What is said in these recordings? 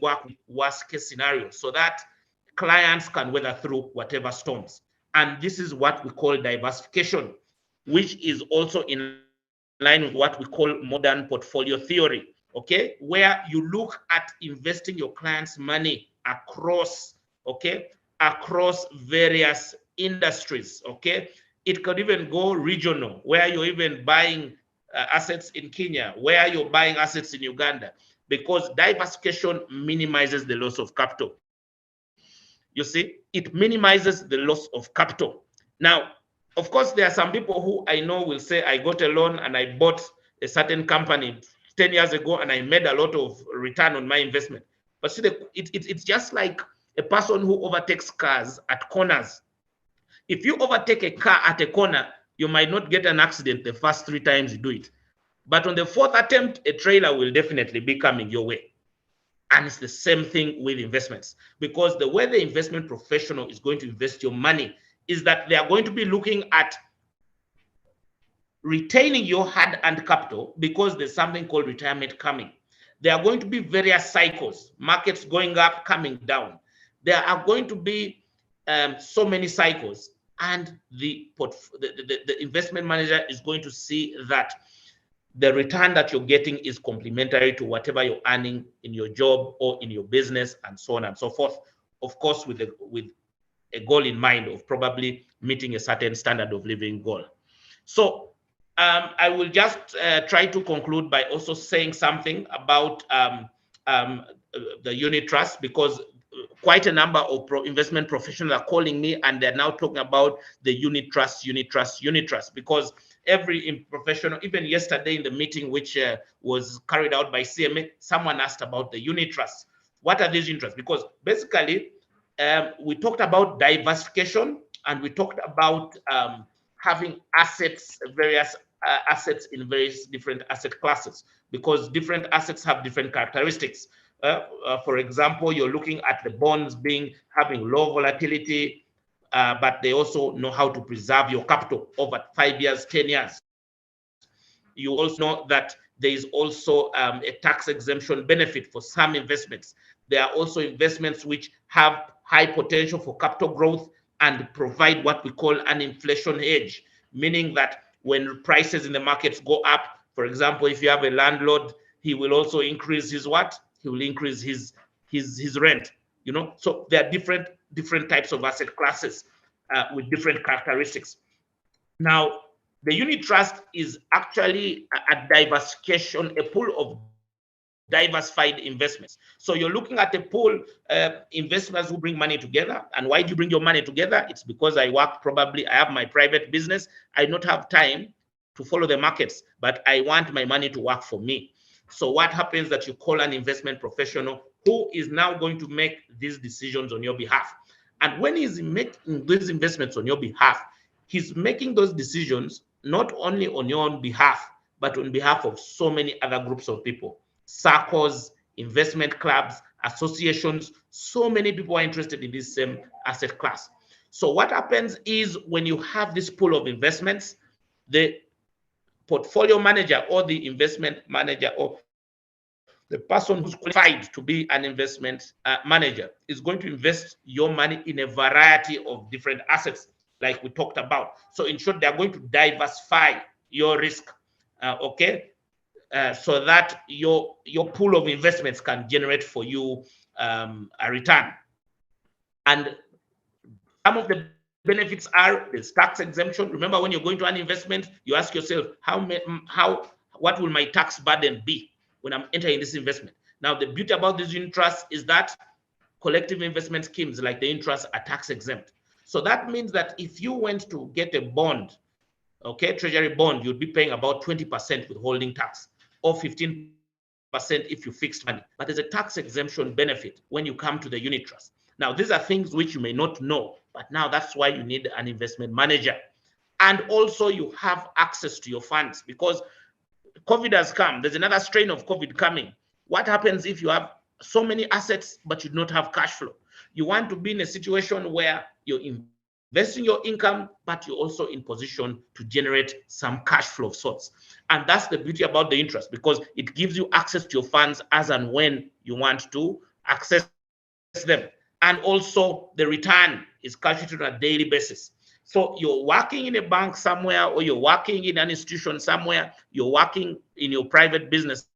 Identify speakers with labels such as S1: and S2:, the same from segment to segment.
S1: work with worst case scenario so that clients can weather through whatever storms. And this is what we call diversification, which is also in line with what we call modern portfolio theory, okay, where you look at investing your clients' money across, okay, across various industries, okay. It could even go regional, where you're even buying assets in Kenya, where you're buying assets in Uganda, because diversification minimizes the loss of capital. You see, it minimizes the loss of capital. Now, of course, there are some people who I know will say, I got a loan and I bought a certain company 10 years ago and I made a lot of return on my investment. But see, it's just like a person who overtakes cars at corners. If you overtake a car at a corner, you might not get an accident the first 3 times you do it. But on the fourth attempt, a trailer will definitely be coming your way. And it's the same thing with investments, because the way the investment professional is going to invest your money is that they are going to be looking at retaining your hard-earned capital, because there's something called retirement coming. There are going to be various cycles, markets going up, coming down. There are going to be so many cycles, and the investment manager is going to see that the return that you're getting is complementary to whatever you're earning in your job or in your business, and so on and so forth. Of course, with a goal in mind of probably meeting a certain standard of living goal. So I will just try to conclude by also saying something about the unit trust, because quite a number of investment professionals are calling me and they're now talking about the unit trust, because every professional, even yesterday in the meeting which was carried out by CMA, someone asked about the unit trusts. What are these unit trusts? Because basically, we talked about diversification, and we talked about having assets, various assets in various different asset classes, because different assets have different characteristics. For example, you're looking at the bonds having low volatility, but they also know how to preserve your capital over 5 years, 10 years. You also know that there is also a tax exemption benefit for some investments. There are also investments which have high potential for capital growth and provide what we call an inflation hedge, meaning that when prices in the markets go up, for example, if you have a landlord, he will also increase his what? He will increase his rent. So there are different types of asset classes with different characteristics. Now, the unit trust is actually a diversification, a pool of diversified investments. So you're looking at a pool investors who bring money together. And why do you bring your money together? It's because I have my private business. I don't have time to follow the markets, but I want my money to work for me. So what happens that you call an investment professional who is now going to make these decisions on your behalf. And when he's making these investments on your behalf, he's making those decisions not only on your own behalf, but on behalf of so many other groups of people, circles, investment clubs, associations. So many people are interested in this same asset class. So what happens is, when you have this pool of investments, the portfolio manager or the investment manager or the person who's qualified to be an investment manager is going to invest your money in a variety of different assets, like we talked about. So in short, they are going to diversify your risk, okay, so that your pool of investments can generate for you a return. And some of the benefits are there's tax exemption. Remember, when you're going to an investment, you ask yourself, what will my tax burden be when I'm entering this investment? Now, the beauty about this unit trust is that collective investment schemes like the unit trust are tax exempt. So that means that if you went to get a bond, okay, treasury bond, you'd be paying about 20% withholding tax, or 15% if you fixed money. But there's a tax exemption benefit when you come to the unit trust. Now, these are things which you may not know, but now that's why you need an investment manager. And also you have access to your funds, because COVID has come. There's another strain of COVID coming. What happens if you have so many assets, but you do not have cash flow? You want to be in a situation where you're investing your income, but you're also in position to generate some cash flow of sorts. And that's the beauty about the interest, because it gives you access to your funds as and when you want to access them. And also the return is calculated on a daily basis. So you're working in a bank somewhere, or you're working in an institution somewhere, you're working in your private business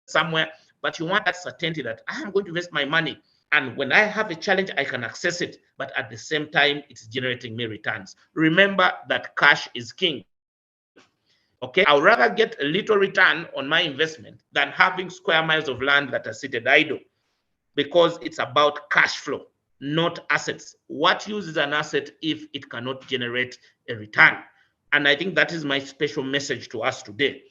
S1: somewhere, but you want that certainty that I am going to invest my money. And when I have a challenge, I can access it, but at the same time, it's generating me returns. Remember that cash is king. Okay, I'd rather get a little return on my investment than having square miles of land that are seated idle, because it's about cash flow, not assets. What use is an asset if it cannot generate a return? And I think that is my special message to us today.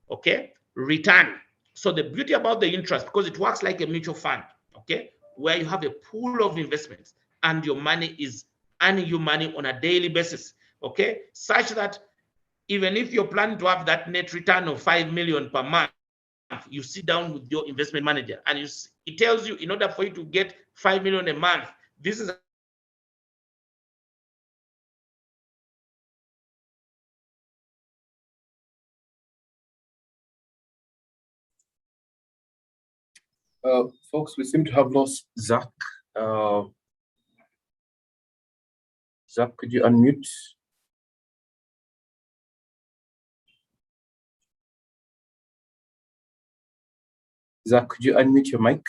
S1: Okay, return. So the beauty about the interest, because it works like a mutual fund, okay, where you have a pool of investments and your money is earning you money on a daily basis, okay, such that even if you're planning to have that net return of 5 million per month, you sit down with your investment manager and it tells you, in order for you to get 5 million a month, this is
S2: folks, we seem to have lost Zach. Zach, could you unmute? Zach, could you unmute your mic?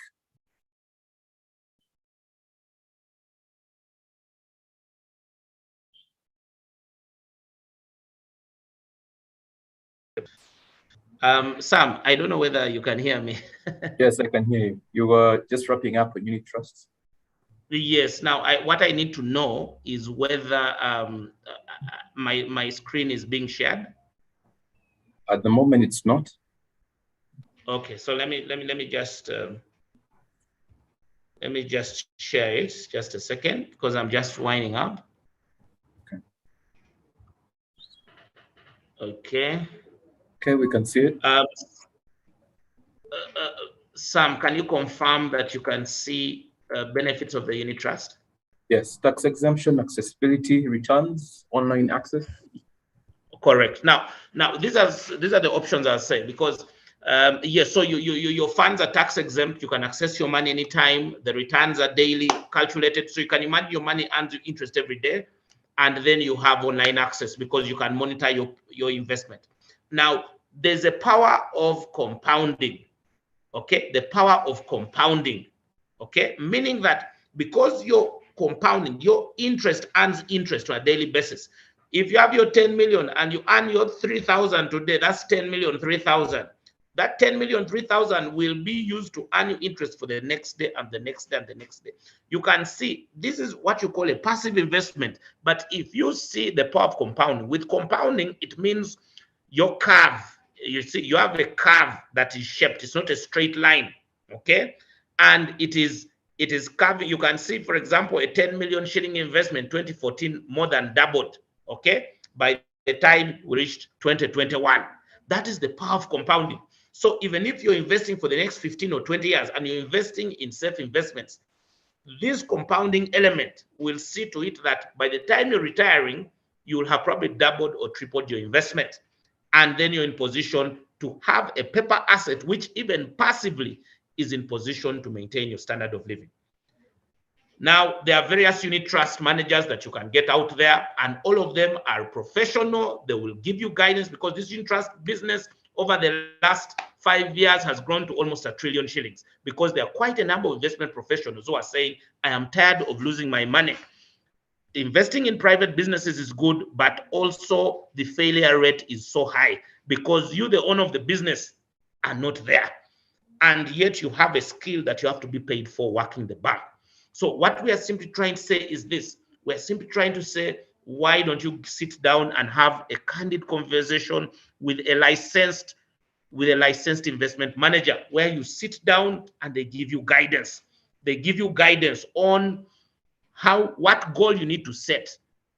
S1: Sam, I don't know whether you can hear me.
S2: Yes, I can hear you. You were just wrapping up on unit trusts.
S1: Yes. Now, what I need to know is whether my screen is being shared.
S2: At the moment, it's not.
S1: Okay, so let me just share it just a second, because I'm just winding up. Okay.
S2: Okay, we can see it.
S1: Sam, can you confirm that you can see benefits of the unit trust?
S2: Yes, tax exemption, accessibility, returns, online access.
S1: Correct. Now these are the options I say, because yes, so your funds are tax exempt. You can access your money anytime. The returns are daily calculated, so you can imagine your money earns you interest every day, and then you have online access because you can monitor your investment. Now, there's a power of compounding. Okay, the power of compounding. Okay, meaning that because you're compounding, your interest earns interest on a daily basis. If you have your 10 million and you earn your 3,000 today, that's 10 million 3,000. That 10 million 3,000 will be used to earn you interest for the next day and the next day and the next day. You can see this is what you call a passive investment. But if you see the power of compounding, with compounding, it means your curve, you see, you have a curve that is shaped. It's not a straight line, okay? And it is curving. You can see, for example, a 10 million shilling investment, 2014, more than doubled, okay? By the time we reached 2021. That is the power of compounding. So even if you're investing for the next 15 or 20 years and you're investing in safe investments, this compounding element will see to it that by the time you're retiring, you will have probably doubled or tripled your investment. And then you're in position to have a paper asset, which even passively is in position to maintain your standard of living. Now, there are various unit trust managers that you can get out there, and all of them are professional. They will give you guidance, because this unit trust business over the last 5 years has grown to almost 1 trillion shillings, because there are quite a number of investment professionals who are saying, I am tired of losing my money. Investing in private businesses is good, but also the failure rate is so high because you, the owner of the business, are not there. And yet you have a skill that you have to be paid for working the bank. So what we are simply trying to say is this. We're simply trying to say, why don't you sit down and have a candid conversation with a licensed investment manager, where you sit down and they give you guidance. They give you guidance on what goal you need to set,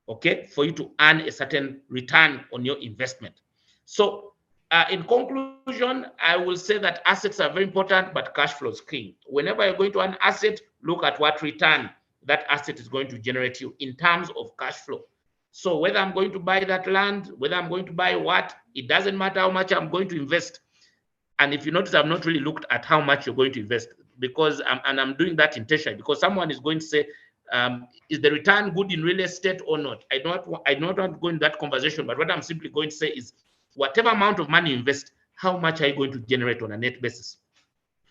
S1: okay, for you to earn a certain return on your investment. So in conclusion, I will say that assets are very important, but cash flow is king. Whenever you're going to an asset, look at what return that asset is going to generate you in terms of cash flow. So whether I'm going to buy that land, whether I'm going to buy what, it doesn't matter how much I'm going to invest. And if you notice, I've not really looked at how much you're going to invest. because I'm doing that intentionally, because someone is going to say, is the return good in real estate or not? I don't want to go in that conversation, but what I'm simply going to say is, whatever amount of money you invest, how much are you going to generate on a net basis?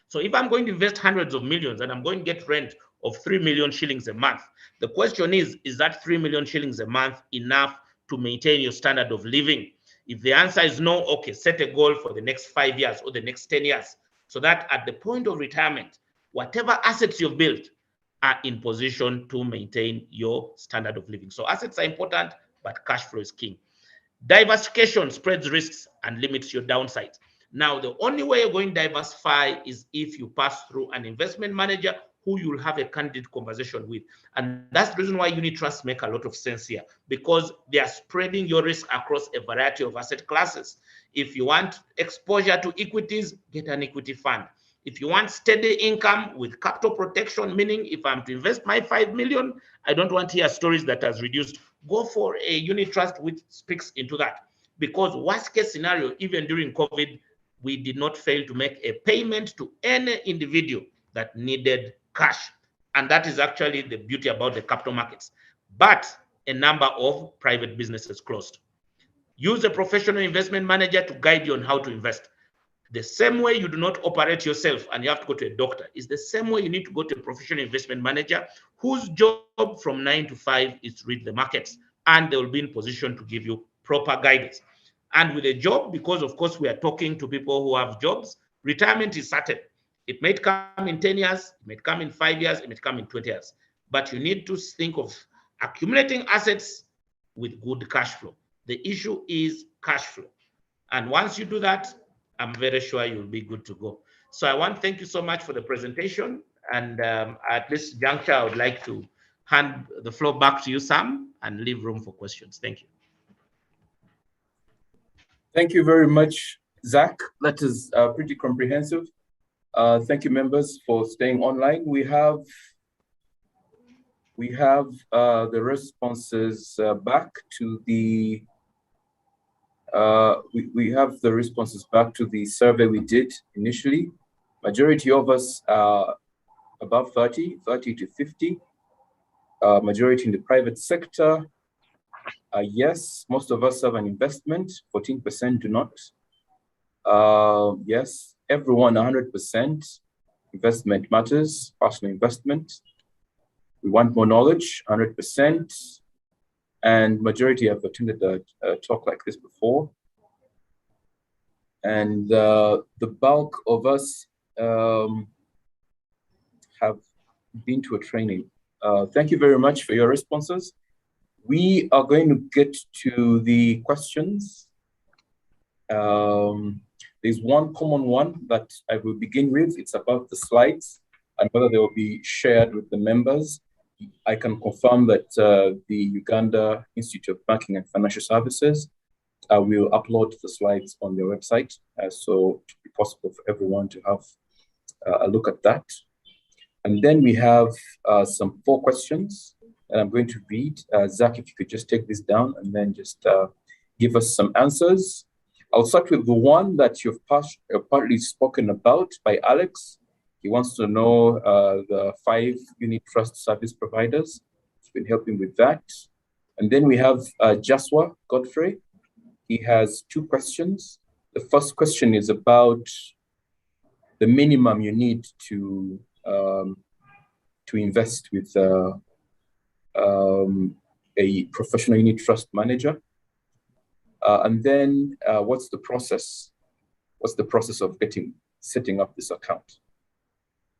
S1: So if I'm going to invest hundreds of millions and I'm going to get rent of 3 million shillings a month, the question is that 3 million shillings a month enough to maintain your standard of living? If the answer is no, okay, set a goal for the next 5 years or the next 10 years, so that at the point of retirement, whatever assets you've built are in position to maintain your standard of living. So assets are important, but cash flow is king. Diversification spreads risks and limits your downside. Now, the only way you're going to diversify is if you pass through an investment manager who you'll have a candid conversation with. And that's the reason why unit trusts make a lot of sense here, because they are spreading your risk across a variety of asset classes. If you want exposure to equities, get an equity fund. If you want steady income with capital protection, meaning if I'm to invest my 5 million, I don't want to hear stories that has reduced, go for a unit trust which speaks into that. Because worst case scenario, even during COVID, we did not fail to make a payment to any individual that needed cash. And that is actually the beauty about the capital markets. But a number of private businesses closed. Use a professional investment manager to guide you on how to invest. The same way you do not operate yourself and you have to go to a doctor is the same way you need to go to a professional investment manager whose job from 9 to 5 is to read the markets, and they will be in position to give you proper guidance. And with a job, because of course we are talking to people who have jobs, retirement is certain. It may come in 10 years, it may come in 5 years, it may come in 20 years. But you need to think of accumulating assets with good cash flow. The issue is cash flow. And once you do that, I'm very sure you'll be good to go. So I want to thank you so much for the presentation. And at this juncture, I would like to hand the floor back to you, Sam, and leave room for questions. Thank you.
S2: Thank you very much, Zach. That is pretty comprehensive. Thank you, members, for staying online. We have the responses back to the we have the responses back to the survey we did initially. Majority of us are above 30 to 50. Majority in the private sector. Yes, most of us have an investment. 14% do not. Yes, everyone 100%. Investment matters, personal investment. We want more knowledge, 100%. And majority have attended a talk like this before. And the bulk of us have been to a training. Thank you very much for your responses. We are going to get to the questions. There's one common one that I will begin with. It's about the slides and whether they will be shared with the members. I can confirm that the Uganda Institute of Banking and Financial Services will upload the slides on their website, so it will be possible for everyone to have a look at that. And then we have some 4 questions that I'm going to read. Zach, if you could just take this down and then just give us some answers. I'll start with the one that you've partly spoken about by Alex. He wants to know the 5 unit trust service providers. He's been helping with that. And then we have Joshua Godfrey. He has 2 questions. The first question is about the minimum you need to invest with a professional unit trust manager. And then what's the process? What's the process of setting up this account?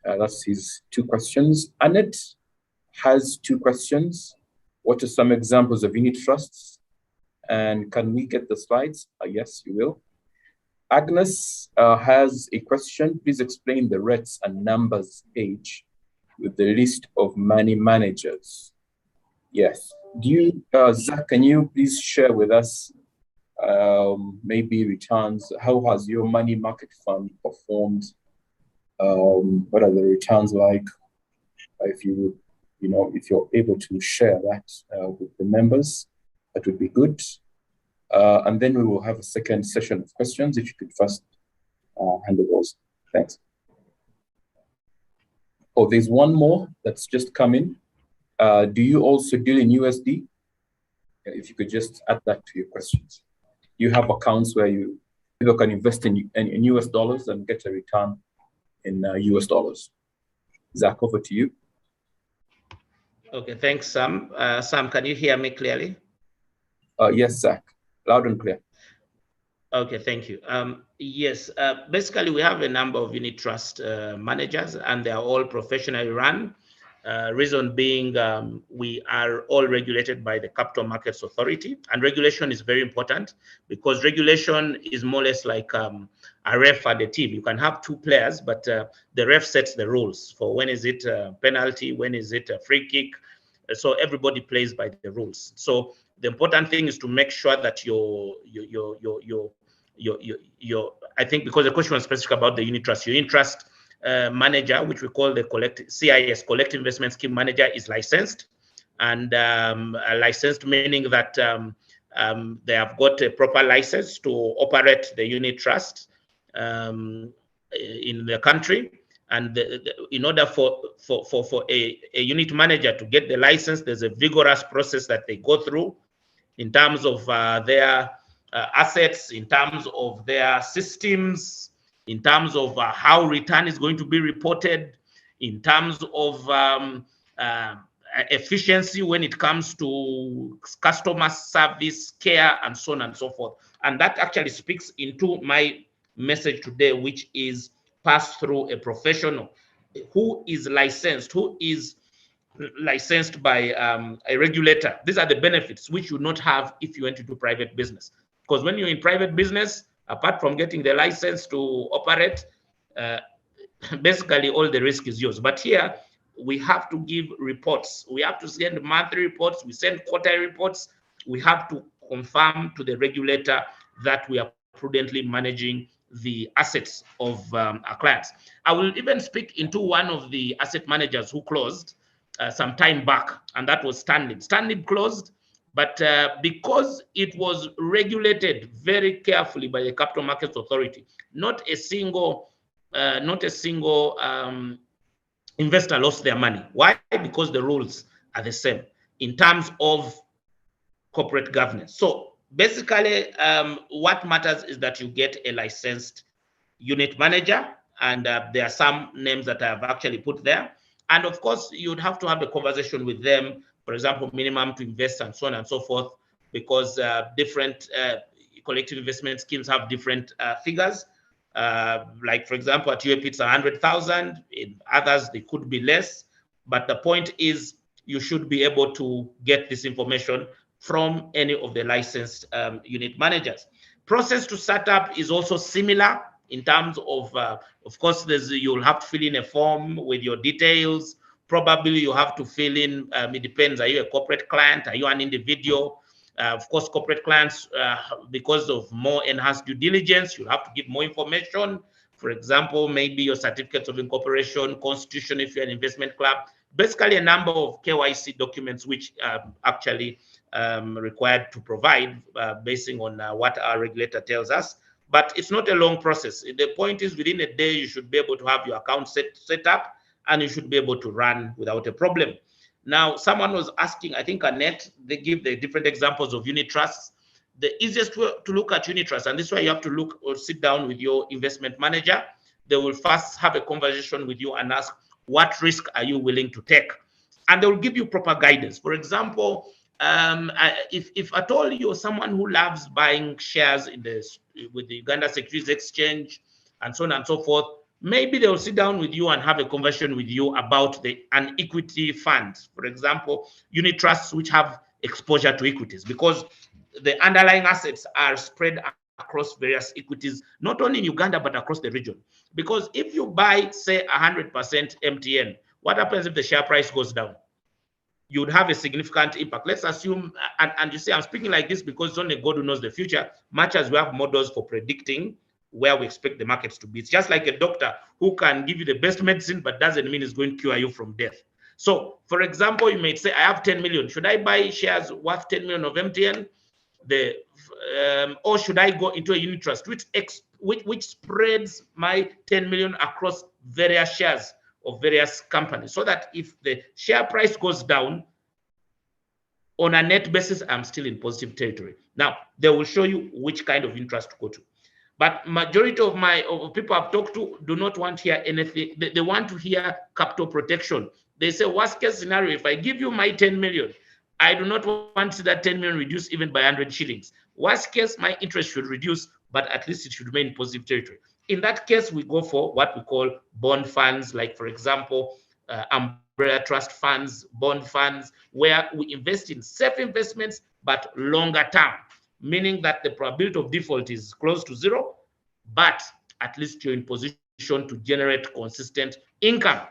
S2: That's his 2 questions. Annette has 2 questions. What are some examples of unit trusts? And can we get the slides? Yes, you will. Agnes has a question. Please explain the rates and numbers page with the list of money managers. Yes. Do you, Zach, can you please share with us maybe returns? How has your money market fund performed? What are the returns like? If you would, if you're able to share that with the members, that would be good. And then we will have a second session of questions. If you could first handle those. Thanks. Oh, there's one more that's just come in. Do you also deal in USD? If you could just add that to your questions. You have accounts where you can invest in US dollars and get a return in US dollars. Zach, over to you.
S1: Okay, thanks, Sam. Sam, can you hear me clearly?
S2: Yes, Zach, loud and clear.
S1: Okay, thank you. Yes, basically we have a number of unit trust managers, and they are all professionally run. Reason being, we are all regulated by the Capital Markets Authority, and regulation is very important because regulation is more or less like a ref at the team. You can have two players, but the ref sets the rules for when is it a penalty, when is it a free kick. So everybody plays by the rules. So the important thing is to make sure that I think because the question was specific about the unit trust, your unit trust manager, which we call the CIS, Collective Investment Scheme Manager, is licensed. And licensed meaning that they have got a proper license to operate the unit trust in the country. And in order for a unit manager to get the license, there's a vigorous process that they go through in terms of their assets, in terms of their systems, in terms of how return is going to be reported, in terms of efficiency when it comes to customer service, care, and so on and so forth. And that actually speaks into my message today, which is passed through a professional who is licensed, by a regulator. These are the benefits which you not have if you went to do private business. Because when you're in private business, apart from getting the license to operate, basically all the risk is yours. But here, we have to give reports. We have to send monthly reports. We send quarterly reports. We have to confirm to the regulator that we are prudently managing the assets of our clients. I will even speak into one of the asset managers who closed some time back, and that was Stanley. Stanley closed, but because it was regulated very carefully by the Capital Markets Authority, not a single investor lost their money. Why? Because the rules are the same in terms of corporate governance. So basically, what matters is that you get a licensed unit manager, and there are some names that I have actually put there. And of course, you'd have to have a conversation with them, for example, minimum to invest and so on and so forth, because different collective investment schemes have different figures. Like, for example, at UAP, it's 100,000. In others, they could be less. But the point is, you should be able to get this information from any of the licensed unit managers. Process to set up is also similar in terms of course, you'll have to fill in a form with your details. Probably you have to fill in, it depends, are you a corporate client? Are you an individual? Of course, corporate clients, because of more enhanced due diligence, you'll have to give more information. For example, maybe your certificates of incorporation, constitution if you're an investment club. Basically, a number of KYC documents which actually required to provide basing on what our regulator tells us. But it's not a long process. The point is, within a day, you should be able to have your account set up, and you should be able to run without a problem. Now, someone was asking, I think Annette, they give the different examples of unit trusts. The easiest way to look at unit trusts, and this is why you have to look or sit down with your investment manager. They will first have a conversation with you and ask, what risk are you willing to take? And they will give you proper guidance. For example, if at all you're someone who loves buying shares with the Uganda Securities Exchange and so on and so forth, maybe they'll sit down with you and have a conversation with you about an equity fund. For example, unit trusts which have exposure to equities, because the underlying assets are spread across various equities, not only in Uganda, but across the region. Because if you buy, say, 100% MTN, what happens if the share price goes down? You would have a significant impact. Let's assume, and you say, I'm speaking like this because it's only God who knows the future, much as we have models for predicting where we expect the markets to be. It's just like a doctor who can give you the best medicine, but doesn't mean it's going to cure you from death. So, for example, you may say, I have 10 million. Should I buy shares worth 10 million of MTN? Or should I go into a unit trust which spreads my 10 million across various shares of various companies, so that if the share price goes down, on a net basis, I'm still in positive territory. Now, they will show you which kind of interest to go to. But majority of people I've talked to do not want to hear anything. They want to hear capital protection. They say, worst case scenario, if I give you my 10 million, I do not want to see that 10 million reduce even by 100 shillings. Worst case, my interest should reduce, but at least it should remain in positive territory. In that case, we go for what we call bond funds, like, for example, umbrella trust funds, bond funds, where we invest in safe investments, but longer term, meaning that the probability of default is close to zero, but at least you're in position to generate consistent income.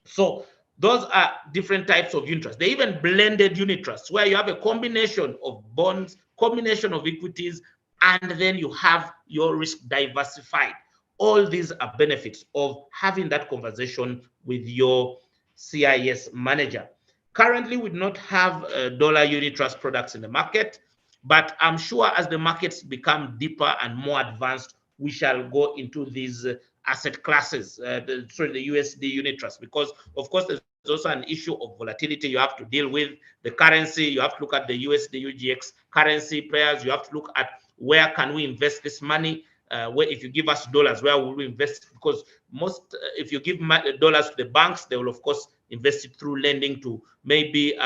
S1: So those are different types of interest. They even blended unit trusts, where you have a combination of bonds, combination of equities, and then you have your risk diversified. All these are benefits of having that conversation with your CIS manager. Currently, we do not have dollar unit trust products in the market, but I'm sure as the markets become deeper and more advanced, we shall go into these asset classes, the USD unit trust, because of course there's also an issue of volatility you have to deal with. The currency, you have to look at the USD UGX currency pairs. You have to look at where can we invest this money. Where, if you give us dollars, where will we invest? Because most, if you give dollars to the banks, they will of course invest it through lending to maybe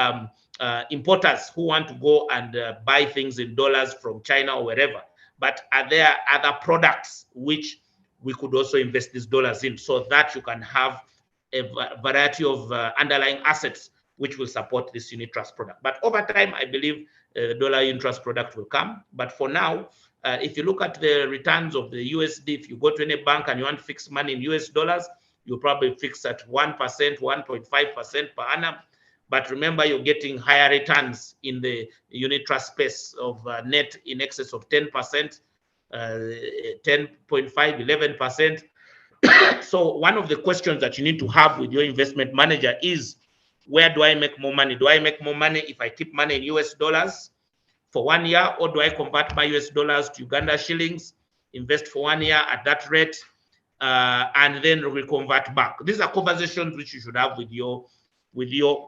S1: importers who want to go and buy things in dollars from China or wherever. But are there other products which we could also invest these dollars in, so that you can have a variety of underlying assets which will support this unit trust product? But over time, I believe the dollar unit trust product will come. But for now, if you look at the returns of the USD, if you go to any bank and you want to fix money in US dollars, you'll probably fix at 1%, 1.5% per annum. But remember, you're getting higher returns in the unit trust space of net in excess of 10%, 10.5, 11%. So one of the questions that you need to have with your investment manager is, where do I make more money? Do I make more money if I keep money in US dollars for 1 year, or do I convert my US dollars to Uganda shillings, invest for 1 year at that rate, and then reconvert back? These are conversations which you should have with your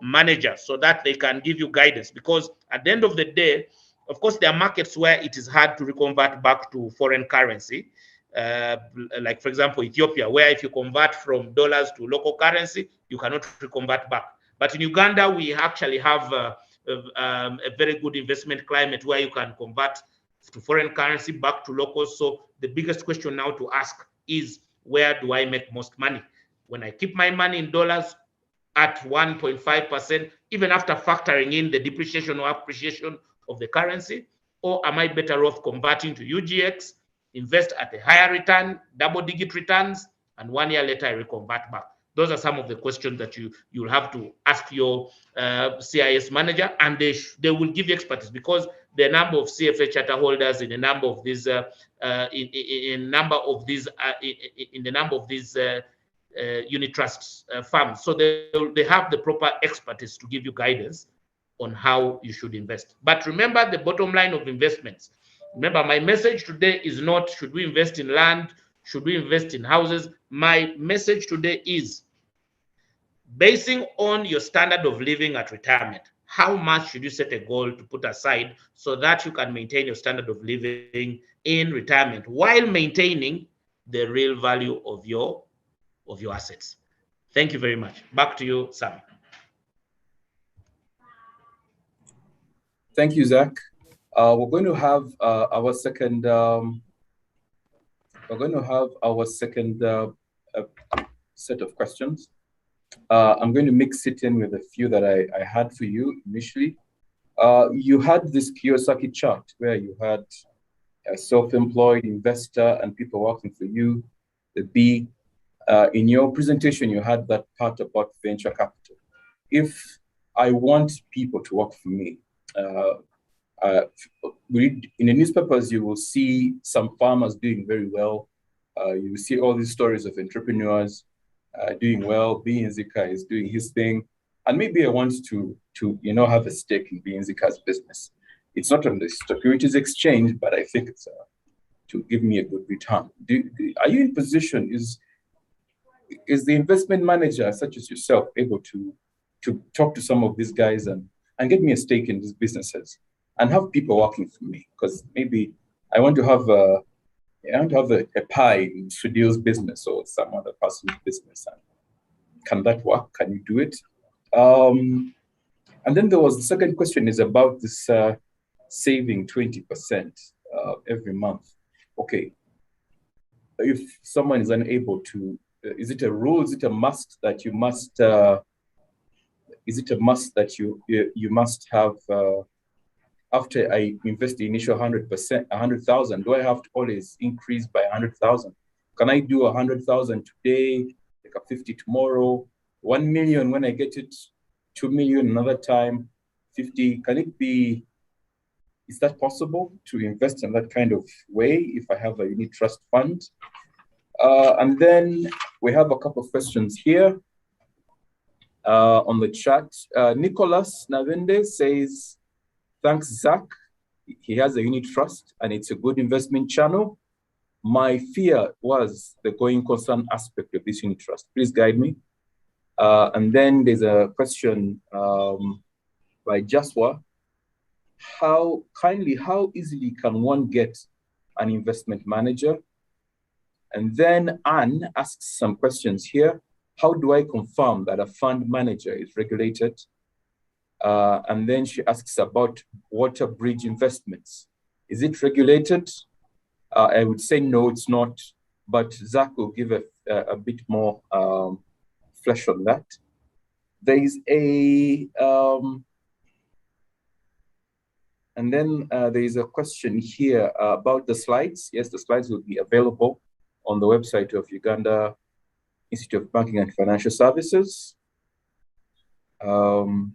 S1: manager, so that they can give you guidance. Because at the end of the day, of course, there are markets where it is hard to reconvert back to foreign currency, like, for example, Ethiopia, where if you convert from dollars to local currency, you cannot reconvert back. But in Uganda, we actually have a very good investment climate where you can convert to foreign currency back to local. So the biggest question now to ask is, where do I make most money? When I keep my money in dollars at 1.5%, even after factoring in the depreciation or appreciation of the currency, or am I better off converting to UGX, invest at a higher return, double-digit returns, and 1 year later I reconvert back? Those are some of the questions that you'll have to ask your CIS manager, and they will give you expertise, because the number of CFA charter holders in a number of these unit trusts firms, so they have the proper expertise to give you guidance on how you should invest. But remember, the bottom line of investments. Remember, my message today is not, should we invest in land? Should we invest in houses? My message today is, basing on your standard of living at retirement, how much should you set a goal to put aside so that you can maintain your standard of living in retirement while maintaining the real value of your assets? Thank you very much. Back to you, Sam.
S2: Thank you, Zach. We're going to have our second. Set of questions. I'm going to mix it in with a few that I had for you initially. You had this Kiyosaki chart where you had a self-employed investor and people working for you. The B. In your presentation, you had that part about venture capital. If I want people to work for me, in the newspapers, you will see some farmers doing very well. You will see all these stories of entrepreneurs doing well. BNZK is doing his thing, and maybe I want to have a stake in BNZK's business. It's not on the Securities Exchange, but I think it's to give me a good return. Are you in position? is the investment manager, such as yourself, able to talk to some of these guys and get me a stake in these businesses and have people working for me? Because maybe I want to have a pie in Sudhir's business or some other person's business. And can that work? Can you do it? And then there was the second question is about this saving 20% every month. Okay, if someone is unable to, is it a rule? Is it a must that you must? Is it a must that you must have? After I invest the initial 100%, 100,000, do I have to always increase by 100,000? Can I do 100,000 today, like a 50 tomorrow, 1 million when I get it, 2 million another time, 50? Can it be? Is that possible to invest in that kind of way if I have a unit trust fund? And then we have a couple of questions here on the chat. Nicholas Navende says, thanks, Zach. He has a unit trust and it's a good investment channel. My fear was the going concern aspect of this unit trust. Please guide me. And then there's a question by Jaswa. How easily can one get an investment manager? And then Anne asks some questions here. How do I confirm that a fund manager is regulated? And then she asks about Water Bridge Investments. Is it regulated? I would say no, it's not, but Zach will give a bit more flesh on that. There is a, and then there is a question here about the slides. Yes, the slides will be available on the website of Uganda Institute of Banking and Financial Services. And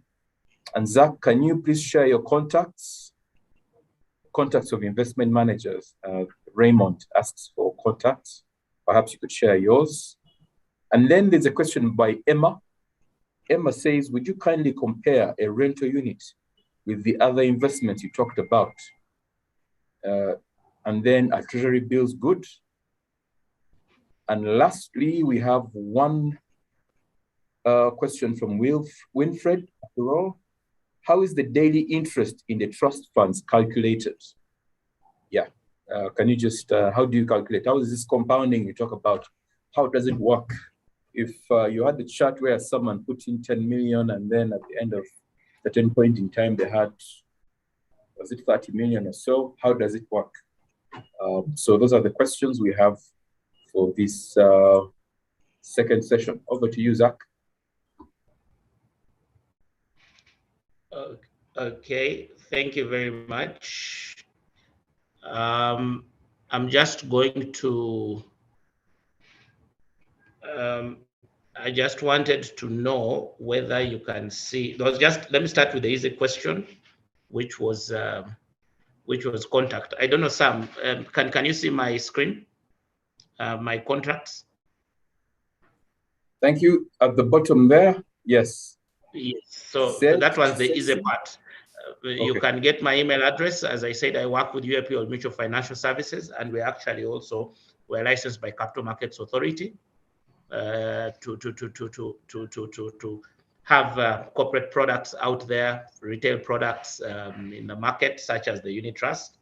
S2: Zach, can you please share your contacts of investment managers? Raymond asks for contacts. Perhaps you could share yours. And then there's a question by Emma. Emma says, would you kindly compare a rental unit with the other investments you talked about? And then a treasury bills good. And lastly, we have one question from Winfred. After all, how is the daily interest in the trust funds calculated? Yeah, can you just, how do you calculate? How is this compounding you talk about? How does it work? If you had the chart where someone put in 10 million and then at the end of a certain point in time, they had, was it 30 million or so? How does it work? So those are the questions we have for this second session. Over to you, Zach.
S1: Okay, thank you very much. I'm just going to, I just wanted to know whether you can see, let me start with the easy question, which was contact. I don't know, Sam, can you see my screen, my contracts?
S2: Thank you. At the bottom there, yes.
S1: Yes, so that was the easy part. Okay. You can get my email address. As I said, I work with UAP or Mutual Financial Services, and we actually also were licensed by Capital Markets Authority to have corporate products out there, retail products in the market, such as the unit trust,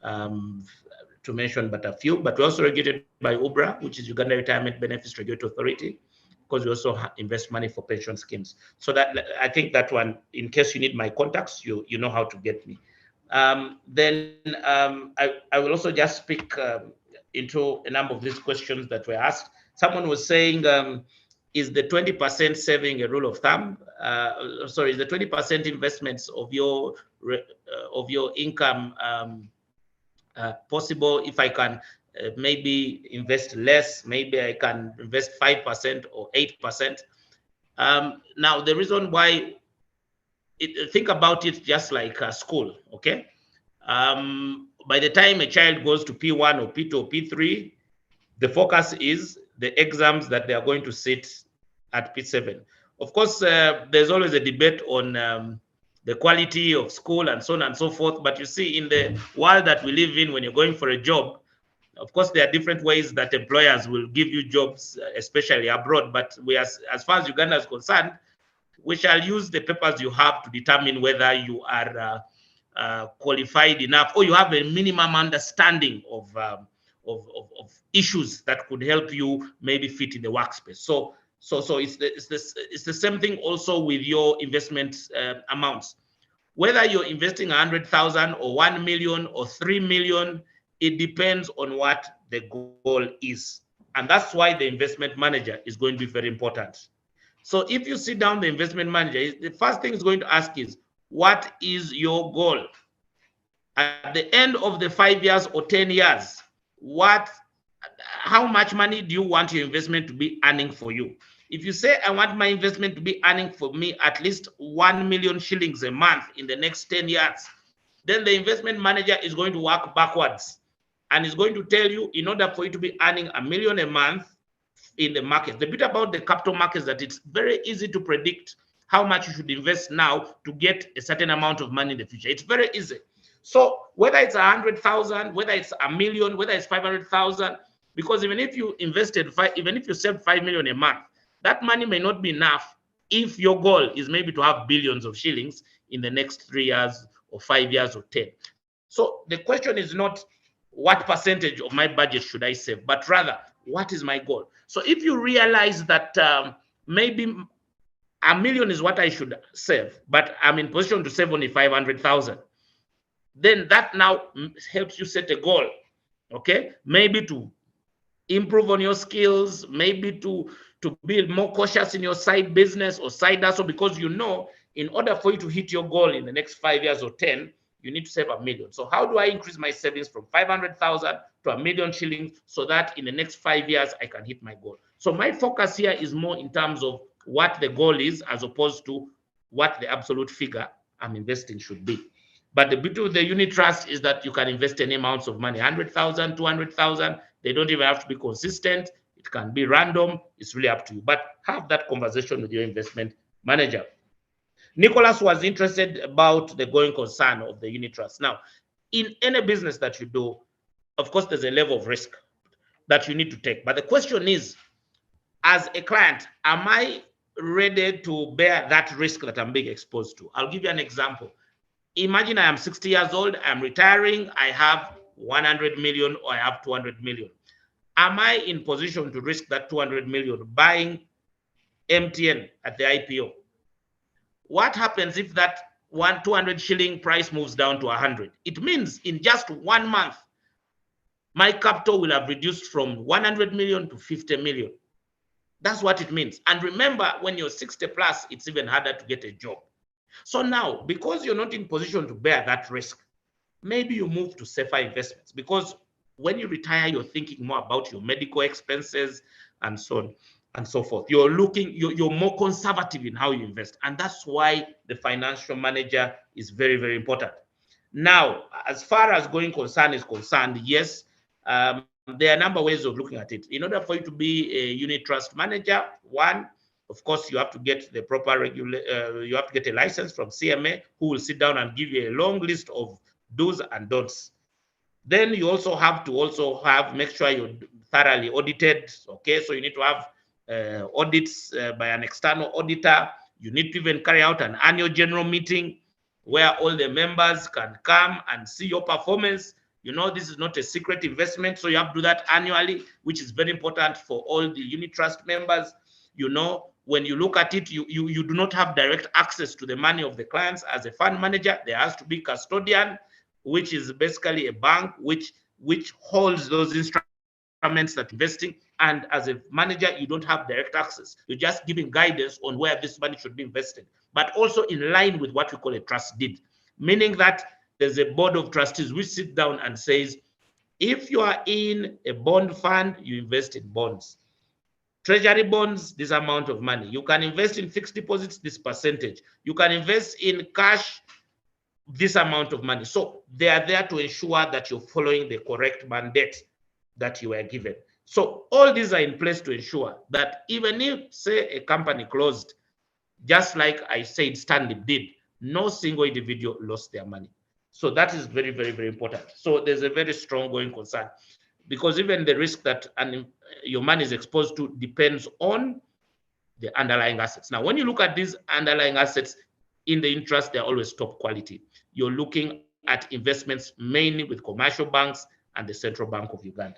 S1: to mention but a few. But we're also regulated by UBRA, which is Uganda Retirement Benefits Regulatory Authority, because we also invest money for pension schemes. So that, I think that one, in case you need my contacts, you know how to get me. Then I will also just speak into a number of these questions that were asked. Someone was saying, is the 20% saving a rule of thumb? Sorry, is the 20% investments of your income possible? If I can maybe invest less, maybe I can invest 5% or 8%. Now, the reason why, think about it just like school, okay? By the time a child goes to P1 or P2 or P3, the focus is the exams that they are going to sit at P7. Of course, there's always a debate on the quality of school and so on and so forth. But you see, in the world that we live in, when you're going for a job, Of course, there are different ways that employers will give you jobs, especially abroad. But we, as far as Uganda is concerned, we shall use the papers you have to determine whether you are qualified enough or you have a minimum understanding of issues that could help you maybe fit in the workspace. So it's the same thing also with your investment amounts. Whether you're investing 100,000 or 1 million or 3 million, it depends on what the goal is. And that's why the investment manager is going to be very important. So if you sit down the investment manager, the first thing he's going to ask is, what is your goal? At the end of the 5 years or 10 years, how much money do you want your investment to be earning for you? If you say, I want my investment to be earning for me at least 1 million shillings a month in the next 10 years, then the investment manager is going to work backwards and is going to tell you, in order for you to be earning 1 million a month in the market. The bit about the capital market is that it's very easy to predict how much you should invest now to get a certain amount of money in the future. It's very easy. So whether it's 100,000, whether it's 1 million, whether it's 500,000, because even if you invested, even if you saved 5 million a month, that money may not be enough if your goal is maybe to have billions of shillings in the next 3 years or 5 years or 10. So the question is not what percentage of my budget should I save, but rather what is my goal? So if you realize that maybe 1 million is what I should save, but I'm in position to save only 500,000, then that now helps you set a goal, okay? Maybe to improve on your skills, maybe to be more cautious in your side business or side hustle, because you know, in order for you to hit your goal in the next 5 years or 10, you need to save 1 million. So how do I increase my savings from 500,000 to 1 million shillings so that in the next 5 years I can hit my goal? So my focus here is more in terms of what the goal is as opposed to what the absolute figure I'm investing should be. But the beauty of the unit trust is that you can invest any amounts of money, 100,000, 200,000. They don't even have to be consistent. It can be random. It's really up to you. But have that conversation with your investment manager. Nicholas was interested about the going concern of the unit trust. Now, in any business that you do, of course, there's a level of risk that you need to take. But the question is, as a client, am I ready to bear that risk that I'm being exposed to? I'll give you an example. Imagine I am 60 years old, I'm retiring, I have 100 million or I have 200 million. Am I in position to risk that 200 million buying MTN at the IPO? What happens if that 200 shilling price moves down to 100? It means in just 1 month, my capital will have reduced from 100 million to 50 million. That's what it means. And remember, when you're 60 plus, it's even harder to get a job. So now, because you're not in position to bear that risk, maybe you move to safer investments, because when you retire, you're thinking more about your medical expenses and so on and so forth. You're more conservative in how you invest. And that's why the financial manager is very, very important. Now, as far as going concern is concerned, yes, there are a number of ways of looking at it. In order for you to be a unit trust manager, one, of course, you have to get the proper you have to get a license from CMA, who will sit down and give you a long list of do's and don'ts. Then you also have to make sure you're thoroughly audited. Okay, so you need to have audits by an external auditor. You need to even carry out an annual general meeting where all the members can come and see your performance. You know, this is not a secret investment, so you have to do that annually, which is very important for all the unit trust members. You know, when you look at it, you do not have direct access to the money of the clients. As a fund manager, there has to be custodian, which is basically a bank which holds those instruments that investing. And as a manager, you don't have direct access. You're just giving guidance on where this money should be invested, but also in line with what we call a trust deed, meaning that there's a board of trustees which sit down and says, if you are in a bond fund, you invest in bonds. Treasury bonds, this amount of money. You can invest in fixed deposits, this percentage. You can invest in cash, this amount of money. So they are there to ensure that you're following the correct mandate that you were given. So all these are in place to ensure that even if, say, a company closed, just like I said Stanley did, no single individual lost their money. So that is very, very, very important. So there's a very strong going concern. because even the risk that your money is exposed to depends on the underlying assets. Now, when you look at these underlying assets in the interest, they're always top quality. You're looking at investments mainly with commercial banks and the Central Bank of Uganda.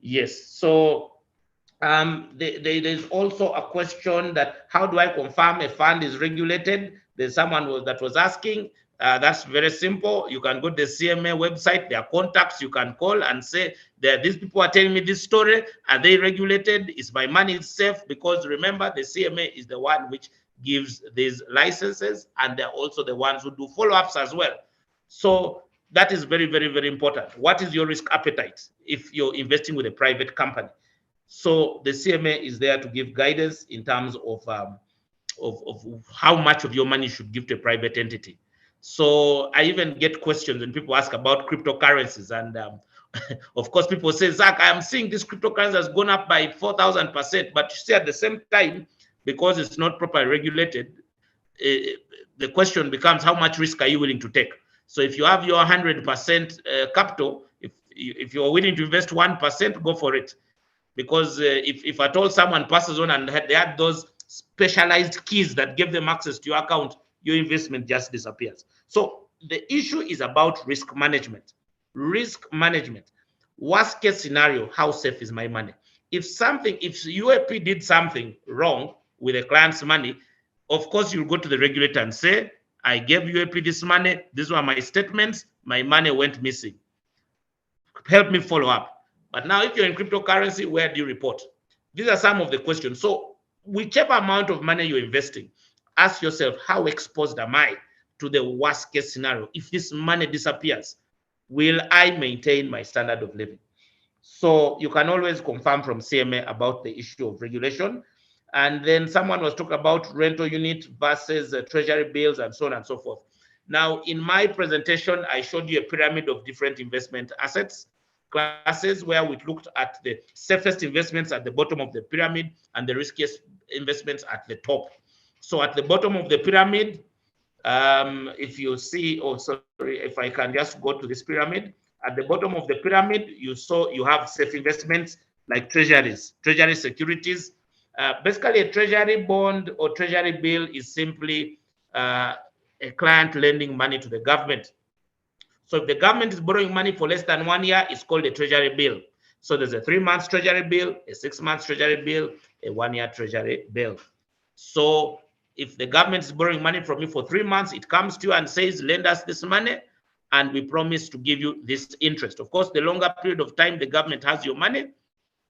S1: Yes, so there's also a question that how do I confirm a fund is regulated? There's someone that was asking. That's very simple. You can go to the CMA website. There are contacts you can call and say, these people are telling me this story. Are they regulated? Is my money safe? Because remember, the CMA is the one which gives these licenses, and they're also the ones who do follow-ups as well. So that is very, very, very important. What is your risk appetite if you're investing with a private company? So the CMA is there to give guidance in terms of how much of your money you should give to a private entity. So I even get questions when people ask about cryptocurrencies. And of course, people say, Zach, I'm seeing this cryptocurrency has gone up by 4,000%. But you see, at the same time, because it's not properly regulated, the question becomes, how much risk are you willing to take? So if you have your 100% capital, if you're willing to invest 1%, go for it. Because if at all someone passes on and they had those specialized keys that give them access to your account, your investment just disappears. So the issue is about risk management. Risk management. Worst case scenario, how safe is my money? If UAP did something wrong with a client's money, of course you'll go to the regulator and say, I gave UAP this money, these were my statements, my money went missing. Help me follow up. But now if you're in cryptocurrency, where do you report? These are some of the questions. So whichever amount of money you're investing, ask yourself, how exposed am I to the worst case scenario? If this money disappears, will I maintain my standard of living? So you can always confirm from CMA about the issue of regulation. And then someone was talking about rental unit versus treasury bills and so on and so forth. Now, in my presentation, I showed you a pyramid of different investment assets classes where we looked at the safest investments at the bottom of the pyramid and the riskiest investments at the top. So at the bottom of the pyramid, if you see, if I can just go to this pyramid, at the bottom of the pyramid, you have safe investments like treasuries, treasury securities. Basically, a treasury bond or treasury bill is simply a client lending money to the government. So if the government is borrowing money for less than 1 year, it's called a treasury bill. So there's a 3-month treasury bill, a 6-month treasury bill, a 1-year treasury bill. So if the government is borrowing money from you for 3 months, it comes to you and says, lend us this money, and we promise to give you this interest. Of course, the longer period of time the government has your money,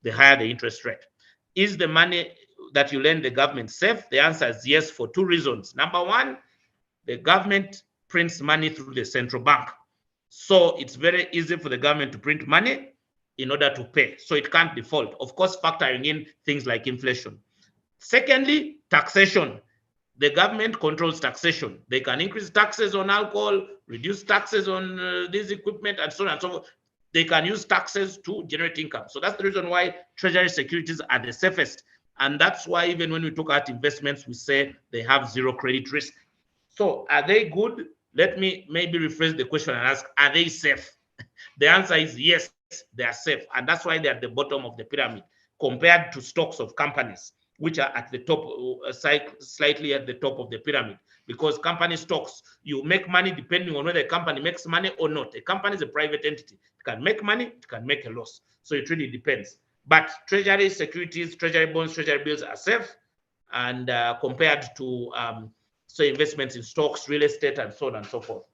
S1: the higher the interest rate. Is the money that you lend the government safe? The answer is yes, for 2 reasons. Number one, the government prints money through the central bank. So it's very easy for the government to print money in order to pay. So it can't default. Of course, factoring in things like inflation. Secondly, taxation. The government controls taxation. They can increase taxes on alcohol, reduce taxes on this equipment, and so on and so forth. They can use taxes to generate income. So that's the reason why treasury securities are the safest. And that's why even when we talk about investments, we say they have zero credit risk. So are they good? Let me maybe rephrase the question and ask, are they safe? The answer is yes, they are safe. And that's why they're at the bottom of the pyramid compared to stocks of companies, which are at the top, slightly at the top of the pyramid. Because company stocks, you make money depending on whether a company makes money or not. A company is a private entity. It can make money, it can make a loss. So it really depends. But treasury securities, treasury bonds, treasury bills are safe, and compared to so investments in stocks, real estate, and so on and so forth.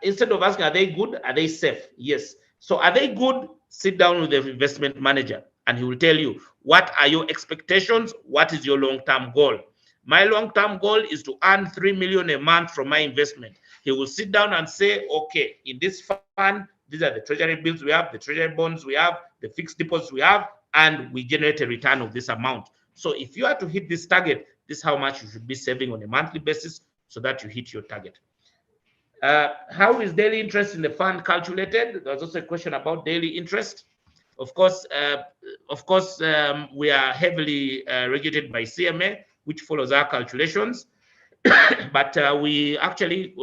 S1: Instead of asking, are they good? Are they safe? Yes. So are they good? Sit down with the investment manager and he will tell you, what are your expectations? What is your long-term goal? My long-term goal is to earn 3 million a month from my investment. He will sit down and say, okay, in this fund, these are the treasury bills we have, the treasury bonds we have, the fixed deposits we have, and we generate a return of this amount. So if you are to hit this target, this is how much you should be saving on a monthly basis so that you hit your target. How is daily interest in the fund calculated? There's also a question about daily interest. Of course, we are heavily regulated by CMA, which follows our calculations. But we actually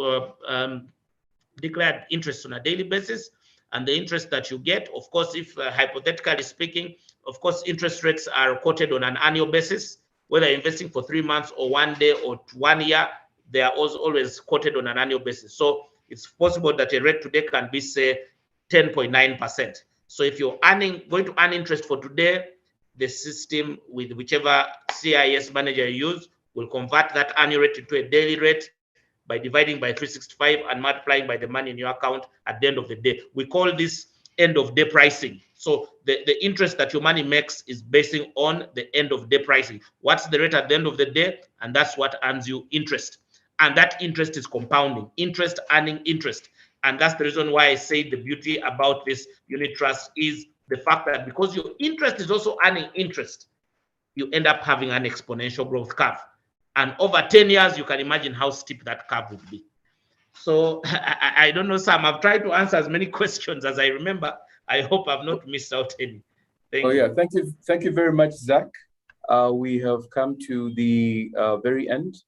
S1: declared interest on a daily basis. And the interest that you get, of course, if hypothetically speaking, of course, interest rates are quoted on an annual basis, whether investing for 3 months or 1 day or 1 year, they are also always quoted on an annual basis. So it's possible that a rate today can be, say, 10.9%. So if you're going to earn interest for today, the system with whichever CIS manager you use will convert that annual rate into a daily rate by dividing by 365 and multiplying by the money in your account at the end of the day. We call this end of day pricing. So the interest that your money makes is basing on the end of day pricing. What's the rate at the end of the day? And that's what earns you interest. And that interest is compounding, interest earning interest. And that's the reason why I say the beauty about this unit trust is the fact that because your interest is also earning interest, you end up having an exponential growth curve. And over 10 years, you can imagine how steep that curve would be. So I don't know, Sam, I've tried to answer as many questions as I remember. I hope I've not missed out any.
S2: Thank you. Yeah, thank you very much, Zach. We have come to the very end.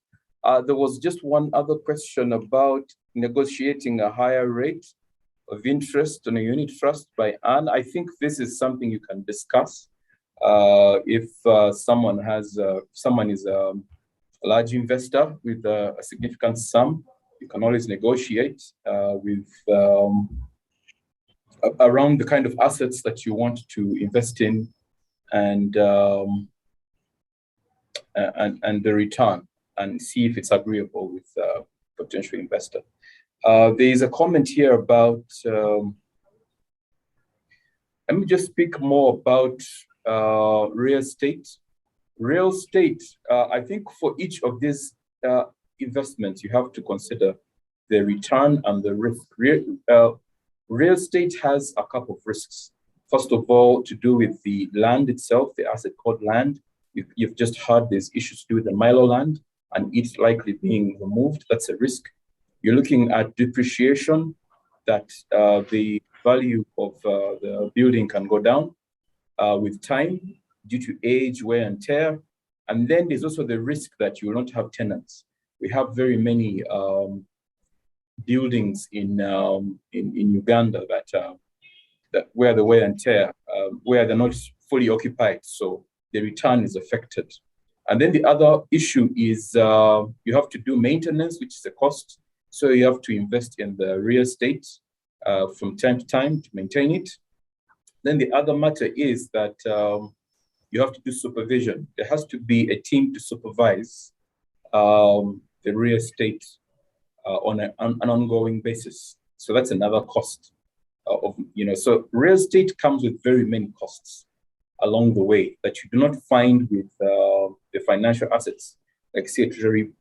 S2: There was just one other question about negotiating a higher rate of interest on a unit trust by Anne. I think this is something you can discuss. If someone is a large investor with a significant sum, you can always negotiate with around the kind of assets that you want to invest in and the return, and see if it's agreeable with a potential investor. There is a comment here about, let me just speak more about real estate. Real estate, I think for each of these investments, you have to consider the return and the risk. Real estate has a couple of risks. First of all, to do with the land itself, the asset called land. You've just heard there's issues to do with the Milo land and it's likely being removed. That's a risk. You're looking at depreciation, that the value of the building can go down with time due to age, wear and tear. And then there's also the risk that you will not have tenants. We have very many buildings in Uganda that where the wear and tear, where they're not fully occupied, so the return is affected. And then the other issue is you have to do maintenance, which is a cost. So you have to invest in the real estate from time to time to maintain it. Then the other matter is that you have to do supervision. There has to be a team to supervise the real estate on an ongoing basis. So that's another cost so real estate comes with very many costs along the way that you do not find with the financial assets, like say a treasury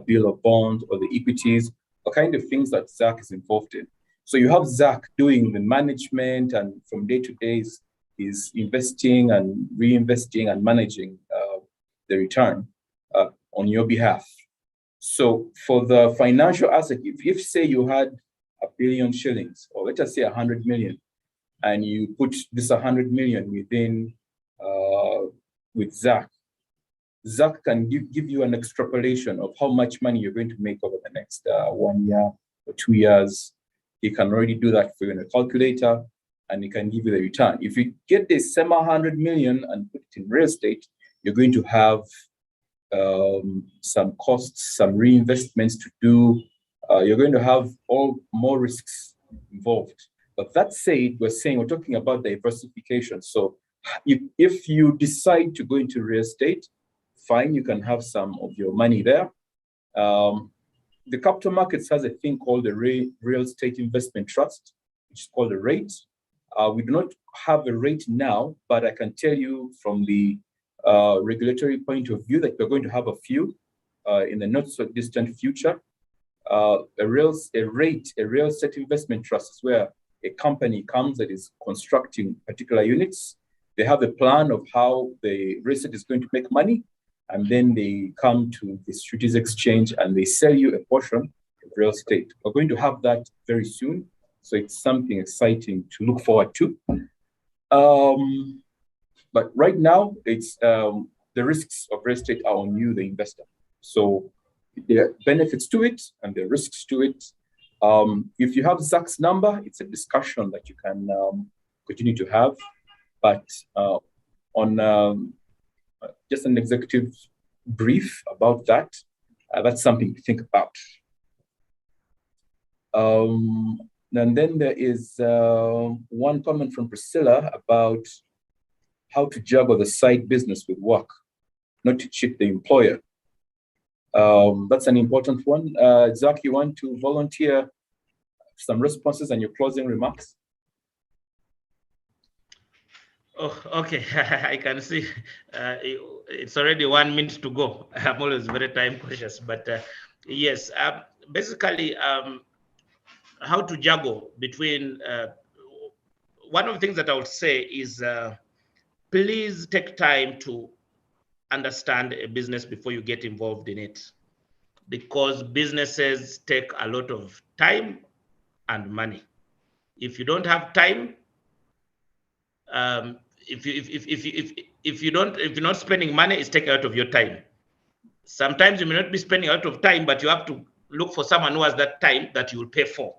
S2: bill or bond or the equities, the kind of things that Zach is involved in. So you have Zach doing the management, and from day to day is investing and reinvesting and managing the return on your behalf. So for the financial asset, if say you had 1 billion shillings, or let us say 100 million, and you put this 100 million within with Zach can give you an extrapolation of how much money you're going to make over the next 1 year or 2 years. He can already do that for you in a calculator, and he can give you the return. If you get this same 100 million and put it in real estate, you're going to have some costs, some reinvestments to do. You're going to have more risks involved. But that said, we're talking about diversification. So if you decide to go into real estate, fine, you can have some of your money there. The capital markets has a thing called the Real Estate Investment Trust, which is called a REIT. We do not have a REIT now, but I can tell you from the regulatory point of view that we're going to have a few in the not so distant future. A real estate investment trust is where a company comes that is constructing particular units. They have a plan of how the real estate is going to make money, and then they come to the Securities Exchange and they sell you a portion of real estate. We're going to have that very soon, so it's something exciting to look forward to. But right now, it's the risks of real estate are on you, the investor. So there are benefits to it and there are risks to it. If you have Zach's number, it's a discussion that you can continue to have, but on just an executive brief about that, that's something to think about. And then there is one comment from Priscilla about how to juggle the side business with work, not to cheat the employer. That's an important one. Zach, you want to volunteer some responses and your closing remarks?
S1: Oh, okay. I can see it's already 1 minute to go. I'm always very time conscious, but yes, basically, how to juggle between. One of the things that I would say is please take time to understand a business before you get involved in it, because businesses take a lot of time and money. If you don't have time, if you're not spending money, it's taken out of your time. Sometimes you may not be spending a lot of time, but you have to look for someone who has that time that you will pay for.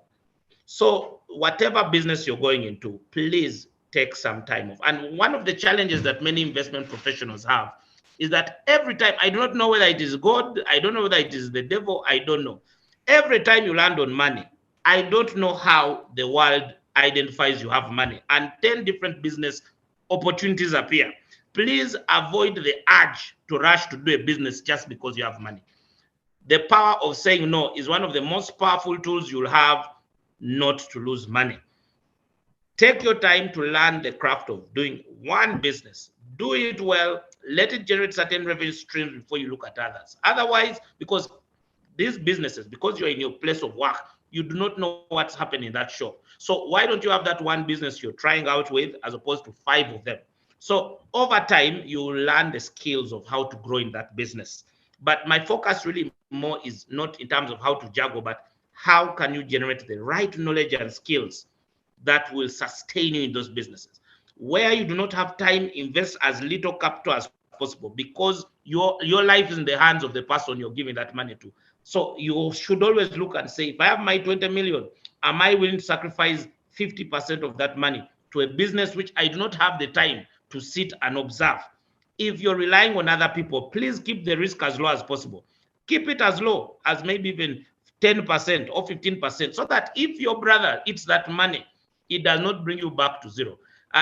S1: So whatever business you're going into, please take some time off. And one of the challenges that many investment professionals have is that every time, I do not know whether it is God, I don't know whether it is the devil, I don't know. Every time you land on money, I don't know how the world identifies you have money, and 10 different business opportunities appear. Please avoid the urge to rush to do a business just because you have money. The power of saying no is one of the most powerful tools you'll have not to lose money. Take your time to learn the craft of doing one business. Do it well, let it generate certain revenue streams before you look at others. Otherwise, because these businesses, because you're in your place of work, you do not know what's happening in that shop. So why don't you have that one business you're trying out with as opposed to 5 of them? So over time, you will learn the skills of how to grow in that business. But my focus really more is not in terms of how to juggle, but how can you generate the right knowledge and skills that will sustain you in those businesses. Where you do not have time, invest as little capital as possible, because your life is in the hands of the person you're giving that money to. So you should always look and say, if I have my 20 million, am I willing to sacrifice 50% of that money to a business which I do not have the time to sit and observe? If you're relying on other people, please keep the risk as low as possible. Keep it as low as maybe even 10% or 15%, so that if your brother eats that money, it does not bring you back to zero.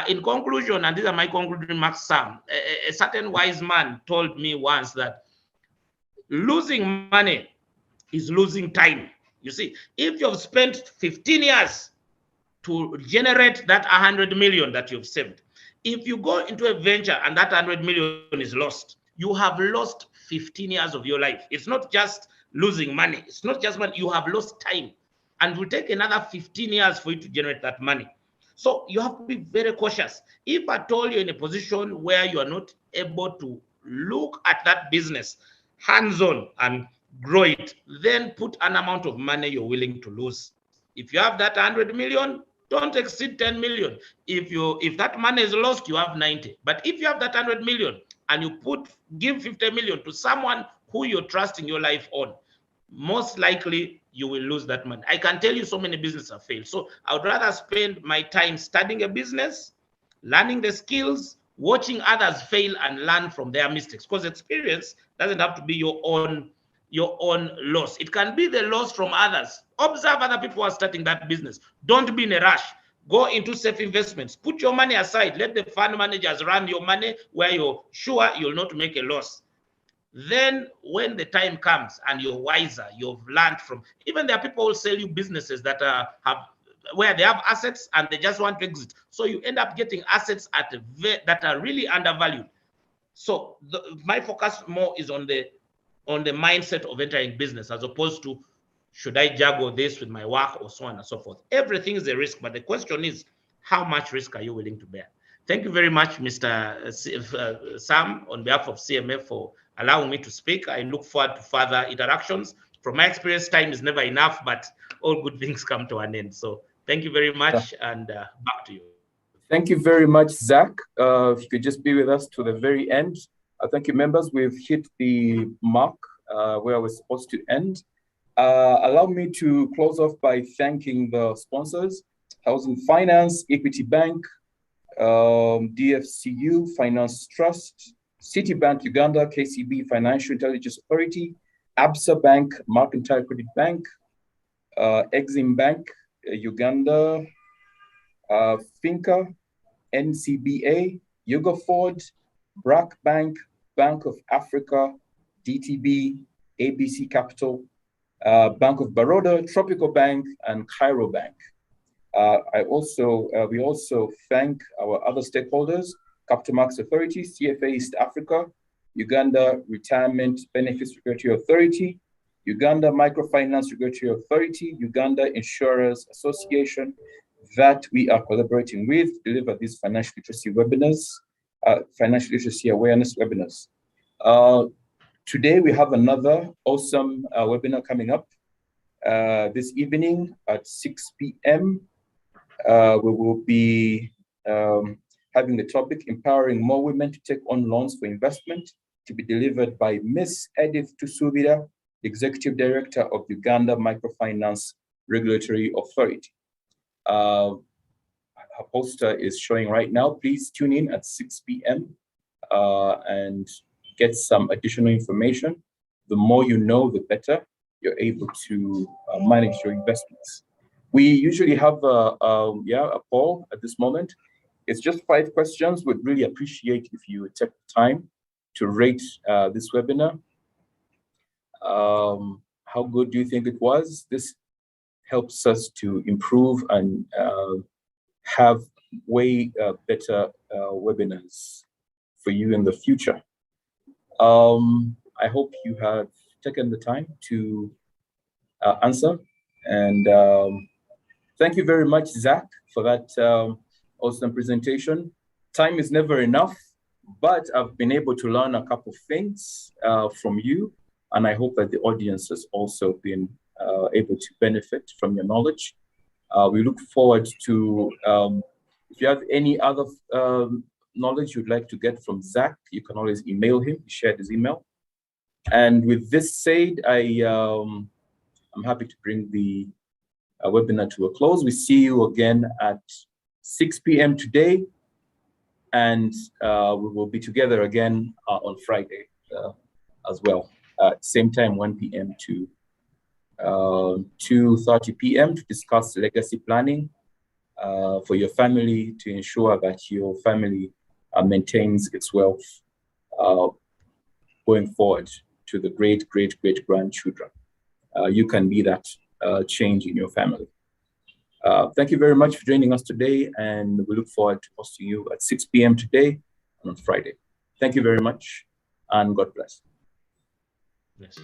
S1: In conclusion, and these are my concluding remarks, Sam, a certain wise man told me once that losing money is losing time. You see, if you've spent 15 years to generate that 100 million that you've saved, if you go into a venture and that 100 million is lost, you have lost 15 years of your life. It's not just losing money. It's not just money. You have lost time. And it will take another 15 years for you to generate that money. So you have to be very cautious. If at all you're in a position where you are not able to look at that business hands-on and grow it, then put an amount of money you're willing to lose. If you have that 100 million, don't exceed 10 million. If that money is lost, you have 90. But if you have that 100 million and you give 50 million to someone who you're trusting your life on, most likely you will lose that money. I can tell you so many businesses have failed. So I would rather spend my time studying a business, learning the skills, watching others fail and learn from their mistakes, because experience doesn't have to be your own loss. It can be the loss from others. Observe other people who are starting that business. Don't be in a rush. Go into safe investments. Put your money aside. Let the fund managers run your money where you're sure you'll not make a loss. Then when the time comes and you're wiser, you've learned from, even there are people who sell you businesses that where they have assets and they just want to exit. So you end up getting assets that are really undervalued. So my focus more is on the mindset of entering business, as opposed to, should I juggle this with my work or so on and so forth. Everything is a risk, but the question is, how much risk are you willing to bear? Thank you very much, Mr. Sam, on behalf of CMF, for allowing me to speak. I look forward to further interactions. From my experience, time is never enough, but all good things come to an end. So thank you very much, and back to you.
S2: Thank you very much, Zach. If you could just be with us to the very end. Thank you, members. We've hit the mark where we're supposed to end. Allow me to close off by thanking the sponsors: Housing Finance, Equity Bank, DFCU Finance Trust, Citibank Uganda, KCB Financial Intelligence Authority, Absa Bank, Mercantile Credit Bank, Exim Bank, Uganda, Finca, NCBA, Yugo Ford, BRAC Bank, Bank of Africa, DTB, ABC Capital, Bank of Baroda, Tropical Bank, and Cairo Bank. We also thank our other stakeholders: Capital Markets Authority, CFA East Africa, Uganda Retirement Benefits Regulatory Authority, Uganda Microfinance Regulatory Authority, Uganda Insurers Association, that we are collaborating with to deliver these financial literacy webinars, financial literacy awareness webinars. Today we have another awesome webinar coming up this evening at 6 p.m. We will be having the topic Empowering More Women to Take on Loans for Investment, to be delivered by Ms. Edith Tusubira, Executive Director of Uganda Microfinance Regulatory Authority. Her poster is showing right now. Please tune in at 6 p.m. And get some additional information. The more you know, the better you're able to manage your investments. We usually have a poll at this moment. It's just 5 questions. We'd really appreciate if you would take the time to rate this webinar. How good do you think it was? This helps us to improve and have way better webinars for you in the future. I hope you have taken the time to answer, and thank you very much, Zach, for that awesome presentation. Time is never enough, but I've been able to learn a couple of things from you, and I hope that the audience has also been able to benefit from your knowledge. We look forward to, if you have any other knowledge you'd like to get from Zach, you can always email him. He shared his email. And with this said, I'm happy to bring the webinar to a close. We see you again at 6 p.m. today, and we will be together again on Friday as well. Same time, 1 p.m. to 2:30 p.m. to discuss legacy planning for your family, to ensure that your family maintains its wealth going forward to the great grandchildren. You can be that change in your family. Thank you very much for joining us today, and we look forward to hosting you at 6 p.m. today and on Friday. Thank you very much, and God bless.
S1: Yes.